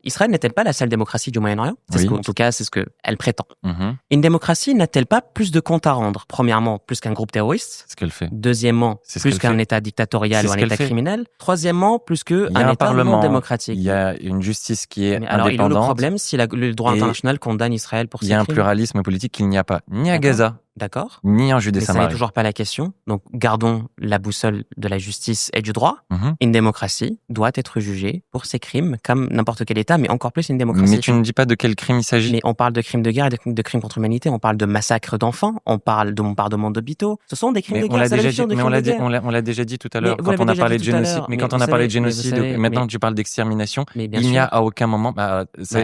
Israël n'est-elle pas la seule démocratie du Moyen-Orient? Oui. En tout cas, c'est ce qu'elle prétend. Mhm. Une démocratie n'a-t-elle pas plus de comptes à rendre? Premièrement, plus qu'un groupe terroriste. C'est ce qu'elle fait. Deuxièmement, C'est ce plus qu'elle qu'un fait. État dictatorial C'est ou ce un qu'elle État fait. criminel. Troisièmement, plus Il y a qu'un un État non parlement, démocratique. il y a une justice qui est Alors, il est où le indépendante. problème si le droit Et international condamne Israël pour Il ses y a un crimes? pluralisme politique qu'il n'y a pas ni à D'accord. Gaza, D'accord. ni en Mais ça n'est Judée-Samarie. toujours pas la question. Donc, gardons la boussole de la justice et du droit. Mhm. Une démocratie doit être jugée pour ses crimes, comme n'importe quel État, mais encore plus une démocratie. Mais tu ne dis pas de quel crime il s'agit. Mais on parle de crimes de guerre et de crimes contre l'humanité. On parle de massacres d'enfants. On parle de bombardement d'hôpitaux. Ce sont des crimes Mais de on guerre. l'a c'est la déjà dit, définition de mais crimes de guerre. on l'a déjà dit tout à Mais l'heure vous quand l'avez on a déjà parlé dit de tout à génocide. l'heure. Mais Mais quand vous on a parlé savez- de génocide, mais vous savez- maintenant mais- tu parles d'extermination. Mais bien Il n'y sûr. a à aucun moment.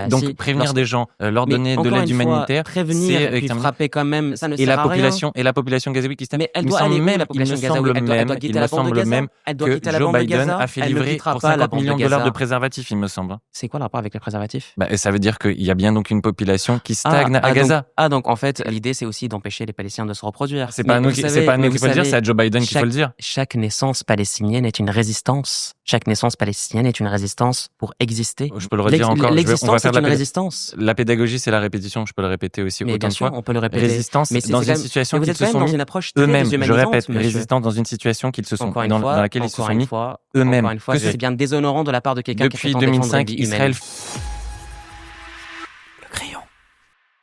Donc si, prévenir des gens, leur Mais donner de encore l'aide une fois, humanitaire, prévenir c'est et puis exterminer. frapper quand même, ça ne Et sert la à rien. population et la population gazaouie qui se Mais elle il me doit semble aller où, même, la il me population semble gazaouie? Elle doit même, quitter il la me bande de semble Gaza? même Elle doit que quitter la Joe bande de Biden Gaza? a fait Elle ne livrer quittera pour pas la 50 bande de millions de dollars de Gaza. préservatifs, il me semble. C'est quoi le rapport avec les préservatifs? Et ça veut dire qu'il y a bien donc une population qui stagne à Gaza. Donc en fait, l'idée c'est aussi d'empêcher les Palestiniens de se reproduire. C'est pas à nous qu'il faut le dire, c'est à Joe Biden qu'il faut le dire. Chaque naissance palestinienne est une résistance. Chaque naissance palestinienne est une résistance pour exister. Je peux le redire encore. On va L'existence faire est une résistance. La pédagogie, c'est la répétition. Je peux le répéter aussi Mais autant bien de sûr, fois. on peut le répéter. Résistance Mais c'est dans quand une même- situation mais vous qu'ils êtes se quand sont même dans mis une approche très eux-mêmes. Je déshumanisante, répète, monsieur. résistance dans une situation qu'ils se sont Encore dans une fois, laquelle ils se sont mis encore eux-mêmes. une fois, Que c'est bien déshonorant de la part de quelqu'un qui depuis prétend défendre 2005, la vie humaine. Israël